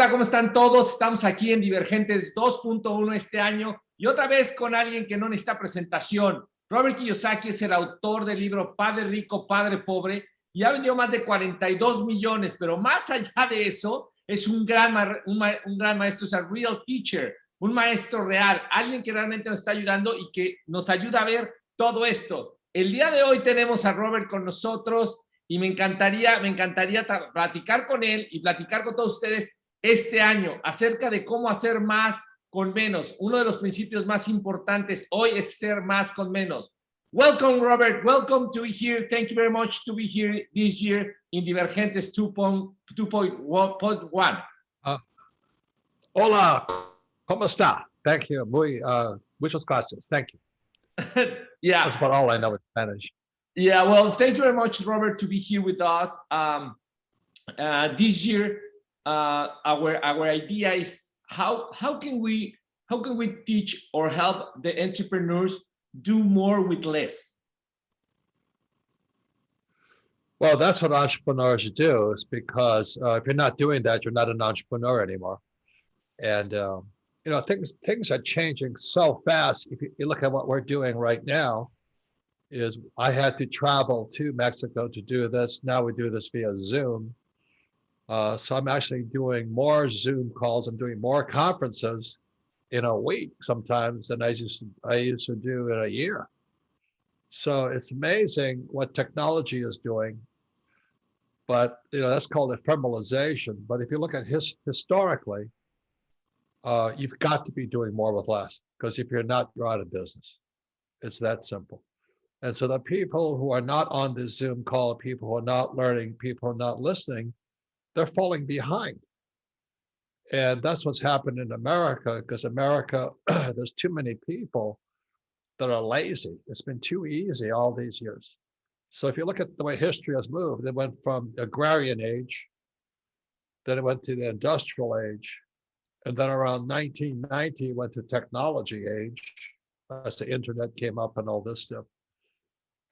Hola, ¿cómo están todos? Estamos aquí en Divergentes 2.1 este año y otra vez con alguien que no necesita presentación. Robert Kiyosaki es el autor del libro Padre Rico, Padre Pobre y ha vendido más de 42 millones, pero más allá de eso, es un gran maestro, es un real teacher, un maestro real, alguien que realmente nos está ayudando y que nos ayuda a ver todo esto. El día de hoy tenemos a Robert con nosotros y me encantaría platicar con él y platicar con todos ustedes este año acerca de cómo hacer más con menos. Uno de los principios más importantes hoy es ser más con menos. Welcome, Robert. Welcome to be here. Thank you very much to be here this year in Divergentes 2.1. Hola, ¿cómo está? Thank you. Muchas gracias. Thank you. Yeah. That's about all I know in Spanish. Yeah, well, thank you very much, Robert, to be here with us. This year, our idea is how can we teach or help the entrepreneurs do more with less? Well, that's what entrepreneurs do. Is because if you're not doing that, you're not an entrepreneur anymore. And things are changing so fast. If you look at what we're doing right now, is I had to travel to Mexico to do this. Now we do this via Zoom. So I'm actually doing more Zoom calls. I'm doing more conferences in a week sometimes than I used to do in a year. So it's amazing what technology is doing. But that's called ephemeralization. But if you look at historically, you've got to be doing more with less, because if you're not, you're out of business. It's that simple. And so the people who are not on this Zoom call, people who are not learning, people who are not listening, they're falling behind. And that's what's happened in America, because America, there's too many people that are lazy. It's been too easy all these years. So if you look at the way history has moved, it went from the agrarian age, then it went to the industrial age, and then around 1990, it went to technology age, as the internet came up and all this stuff.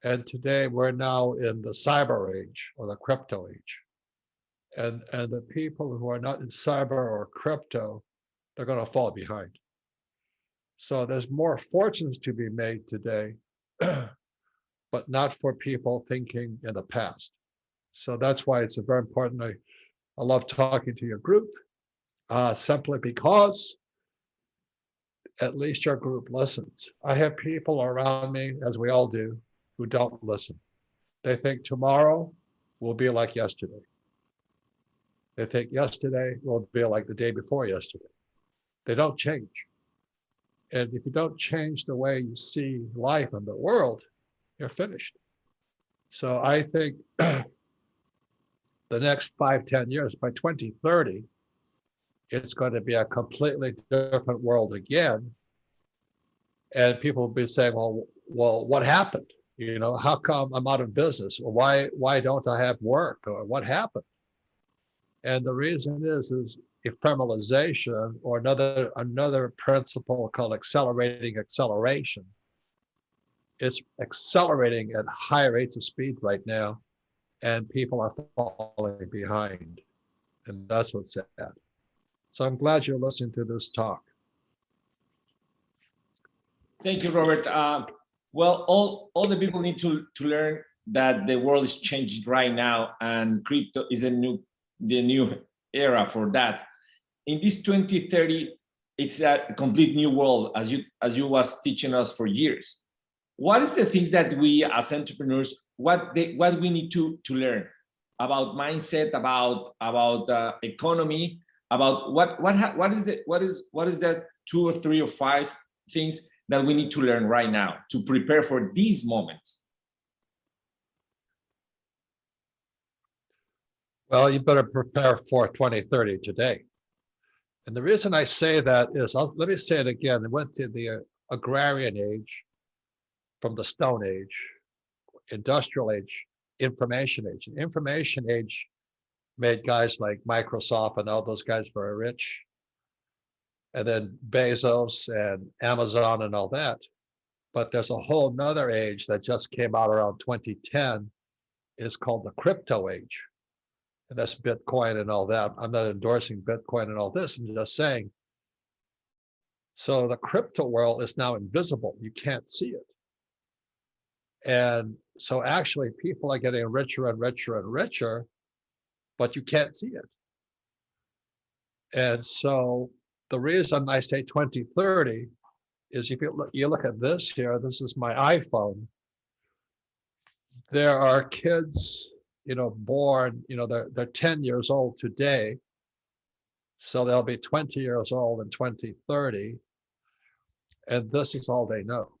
And today we're now in the cyber age or the crypto age. And the people who are not in cyber or crypto, they're going to fall behind. So there's more fortunes to be made today, but not for people thinking in the past. So that's why it's very important. I love talking to your group, simply because at least your group listens. I have people around me, as we all do, who don't listen. They think tomorrow will be like yesterday. They think yesterday will be like the day before yesterday. They don't change. And if you don't change the way you see life and the world, you're finished. So I think the next 5-10 years, by 2030, it's going to be a completely different world again. And people will be saying, well, what happened? How come I'm out of business? Or why don't I have work? Or what happened? And the reason is ephemeralization, or another principle called accelerating acceleration. It's accelerating at high rates of speed right now, and people are falling behind. And that's what's sad. So I'm glad you're listening to this talk. Thank you, Robert. Well, all the people need to learn that the world is changing right now, and crypto is the new era for that. In this 2030, it's a complete new world, as you was teaching us for years. What is the things that we as entrepreneurs, what we need to learn about mindset, about economy, about what is that 2 or 3 or 5 things that we need to learn right now to prepare for these moments? Well, you better prepare for 2030 today. And the reason I say that is, let me say it again. It went to the agrarian age, from the Stone Age, industrial age, information age. And information age made guys like Microsoft and all those guys very rich. And then Bezos and Amazon and all that. But there's a whole nother age that just came out around 2010. It's called the crypto age. And that's Bitcoin and all that. I'm not endorsing Bitcoin and all this. I'm just saying, so the crypto world is now invisible. You can't see it. And so actually people are getting richer and richer and richer, but you can't see it. And so the reason I say 2030 is if you look at this here, this is my iPhone. There are kids, born, they're 10 years old today. So they'll be 20 years old in 2030. And this is all they know.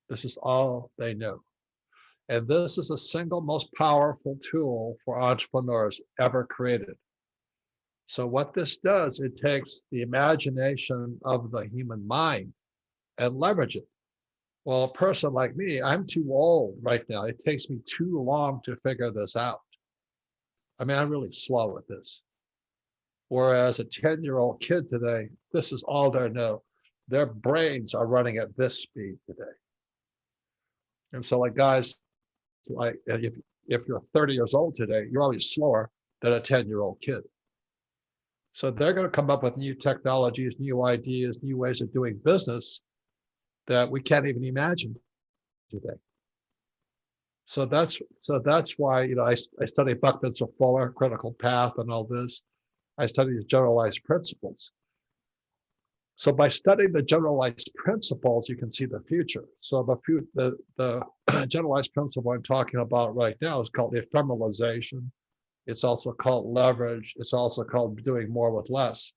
This is all they know. And this is the single most powerful tool for entrepreneurs ever created. So what this does, it takes the imagination of the human mind and leverage it. Well, a person like me, I'm too old right now. It takes me too long to figure this out. I mean, I'm really slow at this. Whereas a 10-year-old kid today, this is all they know. Their brains are running at this speed today. And so like guys, like if you're 30 years old today, you're always slower than a 10-year-old kid. So they're going to come up with new technologies, new ideas, new ways of doing business that we can't even imagine today. So that's why I study Buckminster Fuller, critical path, and all this. I study these generalized principles. So by studying the generalized principles, you can see the future. So the generalized principle I'm talking about right now is called ephemeralization. It's also called leverage. It's also called doing more with less.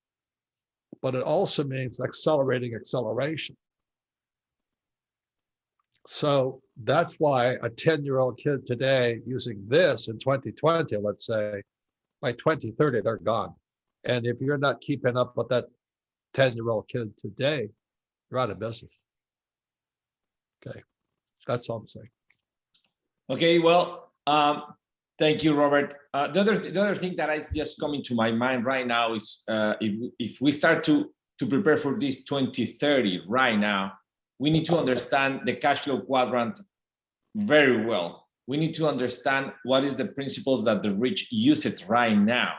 But it also means accelerating acceleration. So that's why a 10-year-old kid today using this in 2020, let's say, by 2030, they're gone. And if you're not keeping up with that 10-year-old kid today, you're out of business. Okay, that's all I'm saying. Okay, well, thank you, Robert. The other thing that is just coming to my mind right now is if we start to prepare for this 2030 right now, we need to understand the cash flow quadrant very well. We need to understand what is the principles that the rich use it right now,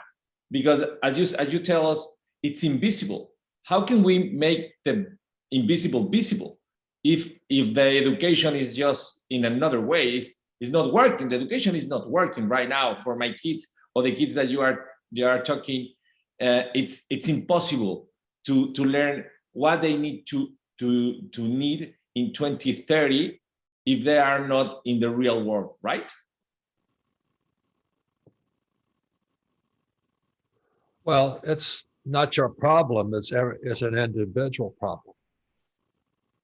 because as you tell us, it's invisible. How can we make the invisible visible if the education is just in another way? Is not working. The education is not working right now for my kids or the kids that you are talking. It's impossible to learn what they need to need in 2030 if they are not in the real world, right? Well, it's not your problem. It's an individual problem.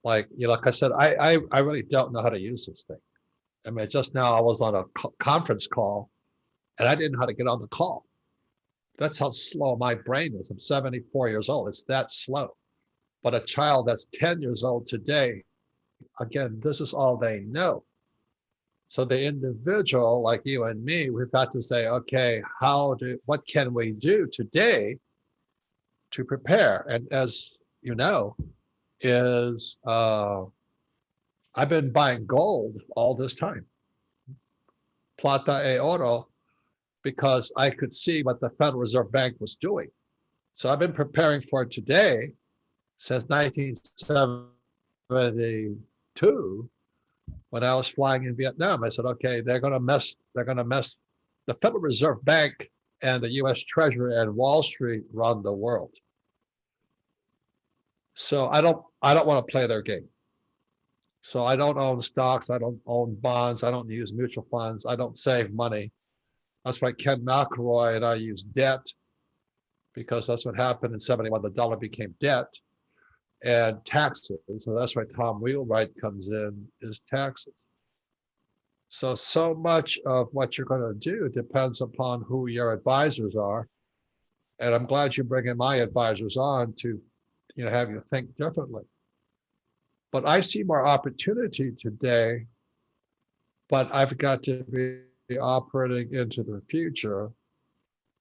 Like I said, I really don't know how to use this thing. I mean, just now I was on a conference call and I didn't know how to get on the call. That's how slow my brain is. I'm 74 years old. It's that slow. But a child that's 10 years old today, again, this is all they know. So the individual like you and me, we've got to say, okay, what can we do today to prepare? And as you know, I've been buying gold all this time, plata e oro, because I could see what the Federal Reserve Bank was doing. So I've been preparing for today since 1972, when I was flying in Vietnam. I said, okay, they're going to mess the Federal Reserve Bank and the US Treasury and Wall Street run the world. So I don't want to play their game. So I don't own stocks, I don't own bonds, I don't use mutual funds, I don't save money. That's why Ken McElroy and I use debt, because that's what happened in 71. The dollar became debt, and taxes. So that's why Tom Wheelwright comes in, is taxes. So much of what you're going to do depends upon who your advisors are. And I'm glad you're bringing my advisors on to have you think differently. But I see more opportunity today, but I've got to be operating into the future,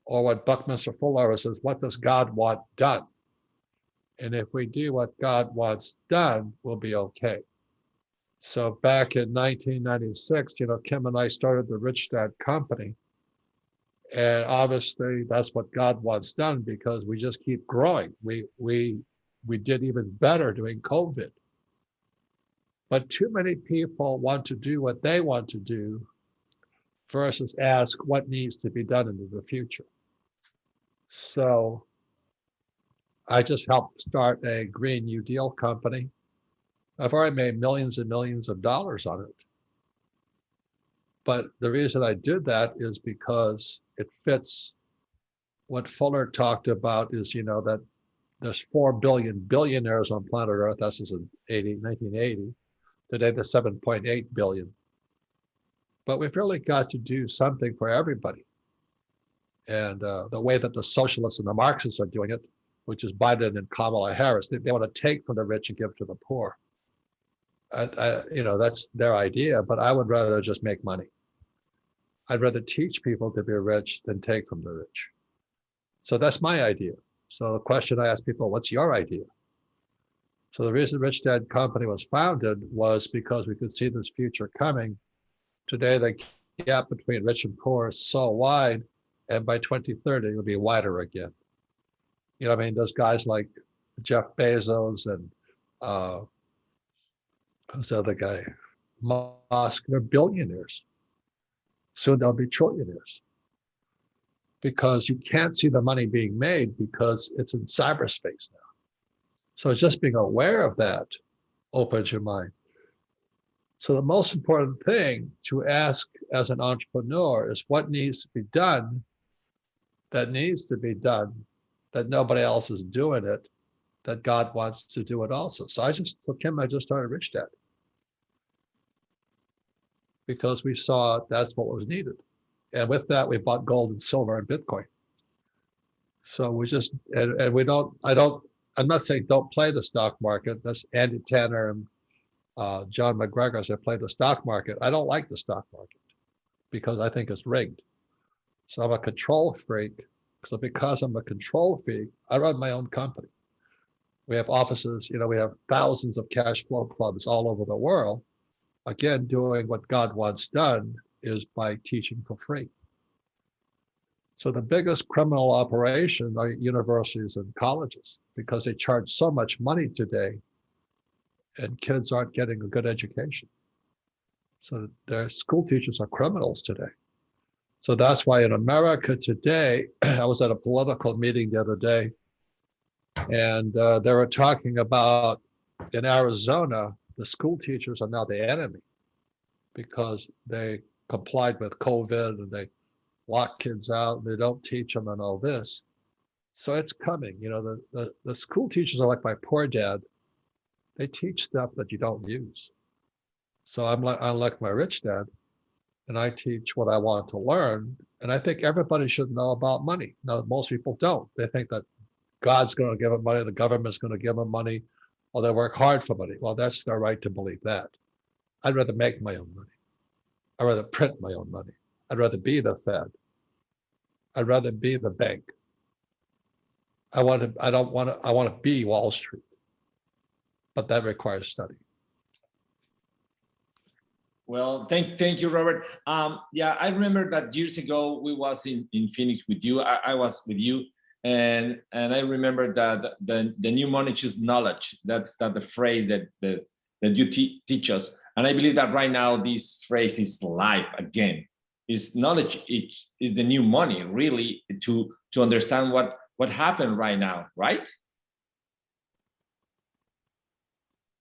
or what Buckminster Fuller says, what does God want done? And if we do what God wants done, we'll be okay. So back in 1996, Kim and I started the Rich Dad Company. And obviously that's what God wants done, because we just keep growing. We did even better during COVID. But too many people want to do what they want to do versus ask what needs to be done into the future. So I just helped start a Green New Deal company. I've already made millions and millions of dollars on it. But the reason I did that is because it fits what Fuller talked about, is, that there's 4 billion billionaires on planet Earth. That's in 1980. Today, there's 7.8 billion. But we've really got to do something for everybody. And the way that the socialists and the Marxists are doing it, which is Biden and Kamala Harris, they want to take from the rich and give to the poor. That's their idea, but I would rather just make money. I'd rather teach people to be rich than take from the rich. So that's my idea. So the question I ask people, what's your idea? So the reason Rich Dad Company was founded was because we could see this future coming. Today, the gap between rich and poor is so wide, and by 2030, it'll be wider again. There's guys like Jeff Bezos and who's the other guy? Musk. They're billionaires. Soon they'll be trillionaires, because you can't see the money being made because it's in cyberspace now. So just being aware of that opens your mind. So the most important thing to ask as an entrepreneur is what needs to be done, that nobody else is doing it, that God wants to do it also. So I just started Rich Dad, because we saw that's what was needed. And with that, we bought gold and silver and Bitcoin. So we just, and we don't, I'm not saying don't play the stock market. That's Andy Tanner and John McGregor say play the stock market. I don't like the stock market because I think it's rigged. So I'm a control freak. So because I'm a control freak, I run my own company. We have offices, we have thousands of cash flow clubs all over the world. Again, doing what God wants done is by teaching for free. So the biggest criminal operation are universities and colleges, because they charge so much money today and kids aren't getting a good education. So their school teachers are criminals today. So that's why in America today, I was at a political meeting the other day, and they were talking about in Arizona, the school teachers are now the enemy because they complied with COVID and they lock kids out, they don't teach them and all this. So it's coming. The school teachers are like my poor dad. They teach stuff that you don't use. So I'm like my rich dad, and I teach what I want to learn. And I think everybody should know about money. Now, most people don't. They think that God's going to give them money, the government's going to give them money, or they work hard for money. Well, that's their right to believe that. I'd rather make my own money. I'd rather print my own money. I'd rather be the Fed. I'd rather be the bank. I want to be Wall Street, but that requires study. Well, thank you, Robert. Yeah, I remember that years ago we was in Phoenix with you. I was with you, and I remember that the new money is knowledge. That's the phrase that you teach us. And I believe that right now this phrase is live again. Is knowledge is the new money, really, to understand what happened right now, right?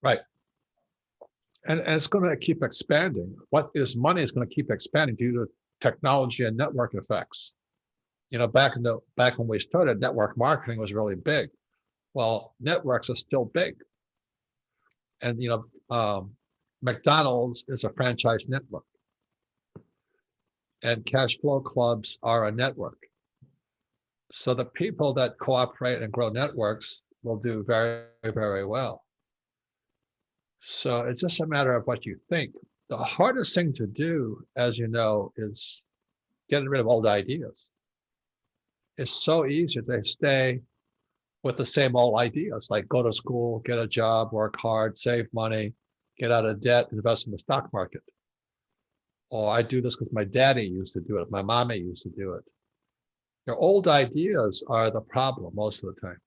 Right. And it's going to keep expanding. What is money is going to keep expanding due to technology and network effects. Back when we started, network marketing was really big. Well, networks are still big. And McDonald's is a franchise network, and cash flow clubs are a network. So the people that cooperate and grow networks will do very, very well. So it's just a matter of what you think. The hardest thing to do, as you know, is getting rid of old ideas. It's so easy to stay with the same old ideas, like go to school, get a job, work hard, save money, get out of debt, invest in the stock market. Or I do this because my daddy used to do it, my mommy used to do it. Your old ideas are the problem most of the time.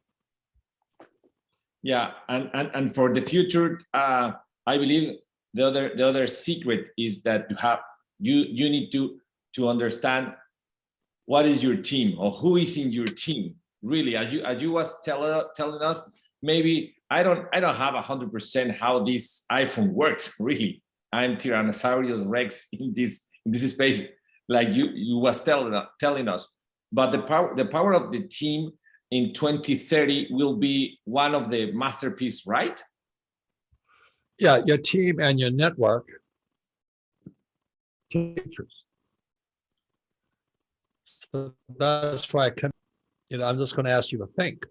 Yeah, and for the future, I believe the other secret is that you need to understand what is your team or who is in your team. Really, as you was telling us, maybe I don't have 100% how this iPhone works. Really, I'm Tyrannosaurus Rex in this space, like you was telling us. But the power of the team in 2030 will be one of the masterpiece, right? Yeah, your team and your network, teachers. So that's why I'm just going to ask you to think.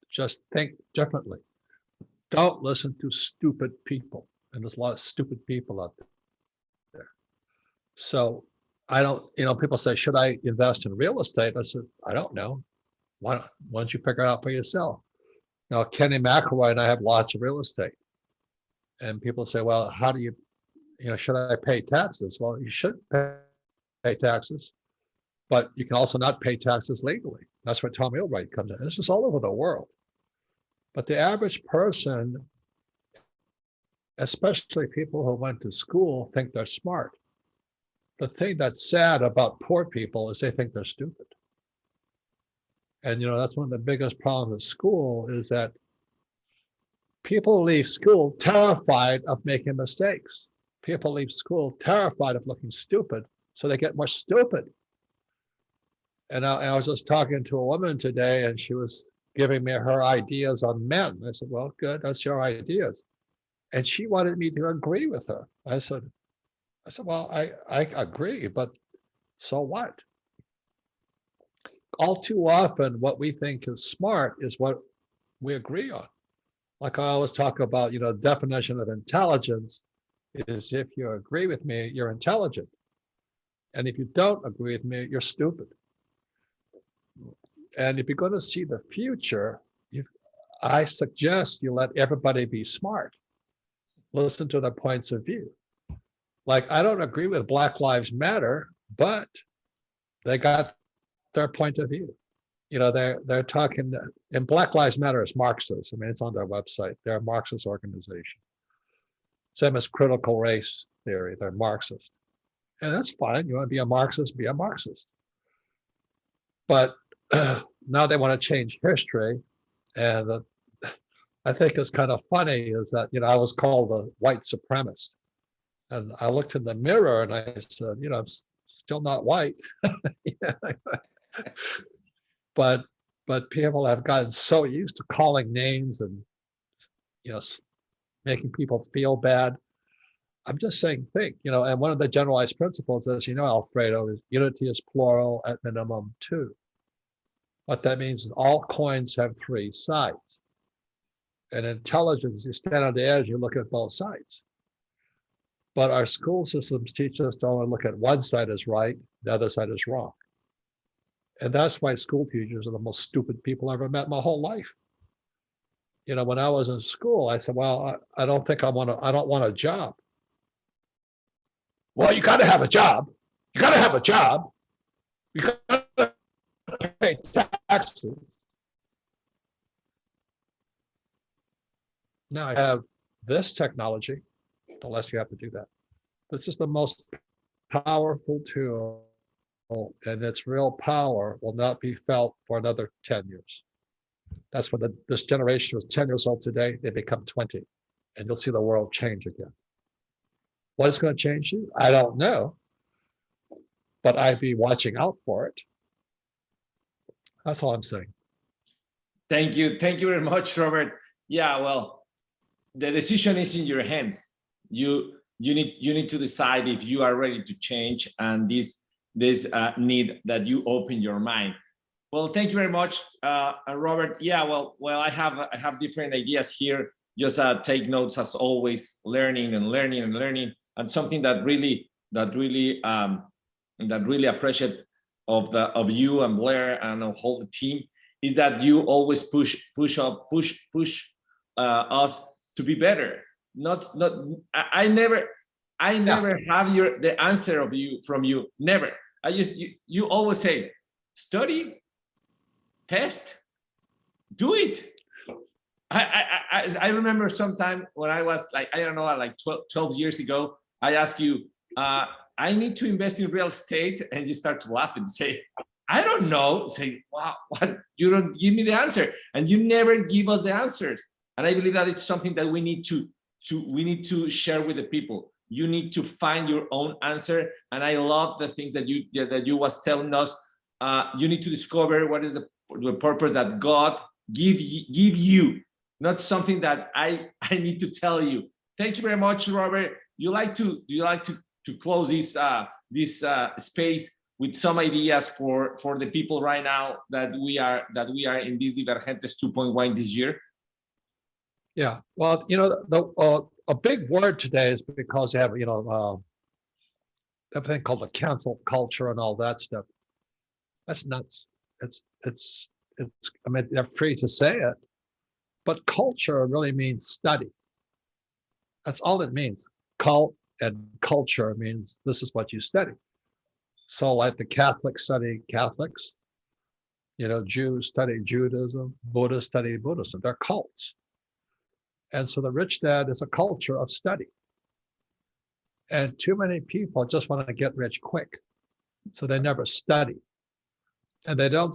Just think differently. Don't listen to stupid people. And there's a lot of stupid people out there. So I don't, people say, should I invest in real estate? I said, I don't know. Why don't you figure it out for yourself? Now, Kenny McElroy and I have lots of real estate. And people say, well, how do you, should I pay taxes? Well, you should pay taxes, but you can also not pay taxes legally. That's where Tom Wheelwright comes in. This is all over the world. But the average person, especially people who went to school, think they're smart. The thing that's sad about poor people is they think they're stupid. And, that's one of the biggest problems at school is that people leave school terrified of making mistakes. People leave school terrified of looking stupid, so they get more stupid. And I was just talking to a woman today, and she was giving me her ideas on men. I said, well, good, that's your ideas. And she wanted me to agree with her. I said, well, I agree, but so what? All too often, what we think is smart is what we agree on. Like I always talk about, definition of intelligence is if you agree with me, you're intelligent. And if you don't agree with me, you're stupid. And if you're going to see the future, I suggest you let everybody be smart. Listen to their points of view. Like, I don't agree with Black Lives Matter, but they got their point of view. They're talking, and Black Lives Matter is Marxist. I mean, it's on their website. They're a Marxist organization. Same as critical race theory, they're Marxist. And that's fine. You want to be a Marxist, be a Marxist. But now they want to change history. And I think it's kind of funny is that, I was called a white supremacist. And I looked in the mirror and I said, I'm still not white. But people have gotten so used to calling names and, making people feel bad. I'm just saying, think, and one of the generalized principles is, Alfredo, is unity is plural at minimum two. What that means is all coins have three sides. And intelligence, you stand on the edge, you look at both sides. But our school systems teach us to only look at one side as right, the other side is wrong. And that's why school teachers are the most stupid people I ever met in my whole life. When I was in school, I said, well, I don't want a job. Well, you got to have a job. You got to have a job. You got to pay taxes. Now I have this technology, the less you have to do that. This is the most powerful tool, and its real power will not be felt for another 10 years. That's when this generation was 10 years old today, they become 20, and you'll see the world change again. What is going to change you? I don't know, but I'd be watching out for it. That's all I'm saying. Thank you very much, Robert. Yeah, well, the decision is in your hands. You need to decide if you are ready to change, and this need that you open your mind. Well, thank you very much, Robert. Yeah, well, I have different ideas here. Just take notes as always, learning, and something that really appreciate of you and Blair and the whole team is that you always push us to be better. I never have the answer from you. Never. You always say, study test, do it. I remember sometime when I was like, I don't know, like 12 years ago, I asked you, I need to invest in real estate, and you start to laugh and say, I don't know. Say, wow, what? You don't give me the answer, and you never give us the answers. And I believe that it's something that we need to share with the people. You need to find your own answer. And I love the things that you was telling us. You need to discover what is the purpose that God give you, not something that I need to tell you. Thank you very much, Robert. You like to close this space with some ideas for the people right now that we are in this Divergentes 2.1 this year? Yeah, well, a big word today is because they have, everything called the cancel culture and all that stuff. That's nuts. It's. I mean, they're free to say it, but culture really means study. That's all it means. Cult and culture means this is what you study. So, like the Catholics study Catholics, Jews study Judaism, Buddhists study Buddhism. They're cults. And so the rich dad is a culture of study. And too many people just want to get rich quick. So they never study. And they don't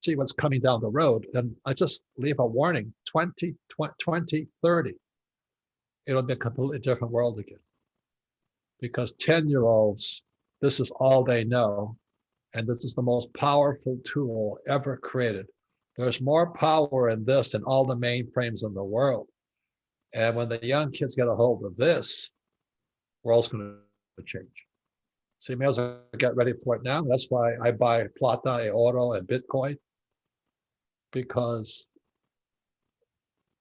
see what's coming down the road. And I just leave a warning, 2030, it'll be a completely different world again. Because 10-year-olds, this is all they know. And this is the most powerful tool ever created. There's more power in this than all the mainframes in the world. And when the young kids get a hold of this, the world's going to change. So you may as well get ready for it now. That's why I buy plata, oro, and Bitcoin, because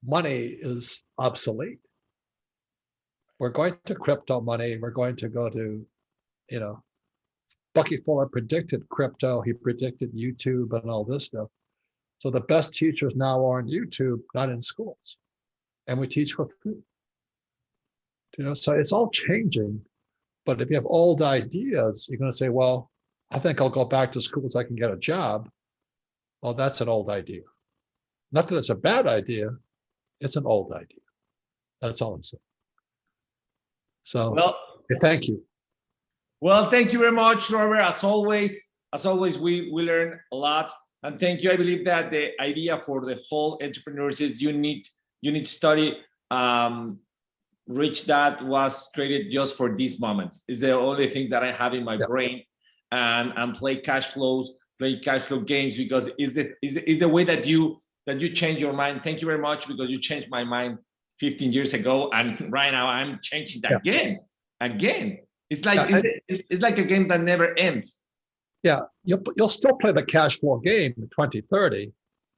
money is obsolete. We're going to crypto money. We're going to go to, Bucky Fuller predicted crypto. He predicted YouTube and all this stuff. So the best teachers now are on YouTube, not in schools. And we teach for free. So it's all changing. But if you have old ideas, you're going to say, well, I think I'll go back to school so I can get a job. Well, that's an old idea. Not that it's a bad idea, it's an old idea. That's all I'm saying. So, thank you. Well, thank you very much, Robert. As always, we learn a lot. And thank you. I believe that the idea for the whole entrepreneurs is you need to study. Rich Dad was created just for these moments. It's the only thing that I have in my brain, and play cash flow games, because is the way that you change your mind. Thank you very much, because you changed my mind 15 years ago, and right now I'm changing that again. It's like it's like a game that never ends. Yeah, you'll still play the cash flow game in 2030.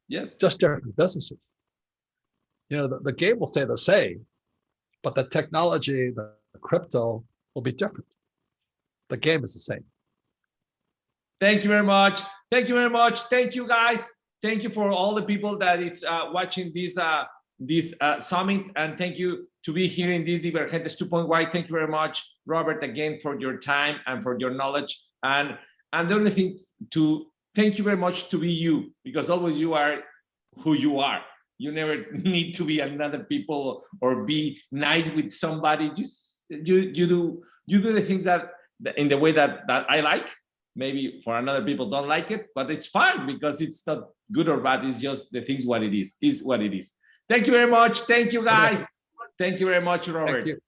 Yes, just different businesses. The game will stay the same, but the technology, the crypto will be different. The game is the same. Thank you very much. Thank you very much. Thank you, guys. Thank you for all the people that is watching this summit, and thank you to be here in this Divergentes 2.1. Thank you very much, Robert, again, for your time and for your knowledge. And the only thing to thank you very much to be you, because always you are who you are. You never need to be another people or be nice with somebody. Just you do the things that in the way that I like. Maybe for another people don't like it, but it's fine, because it's not good or bad. It's just the things what it is what it is. Thank you very much. Thank you, guys. Thank you very much, Robert. Thank you.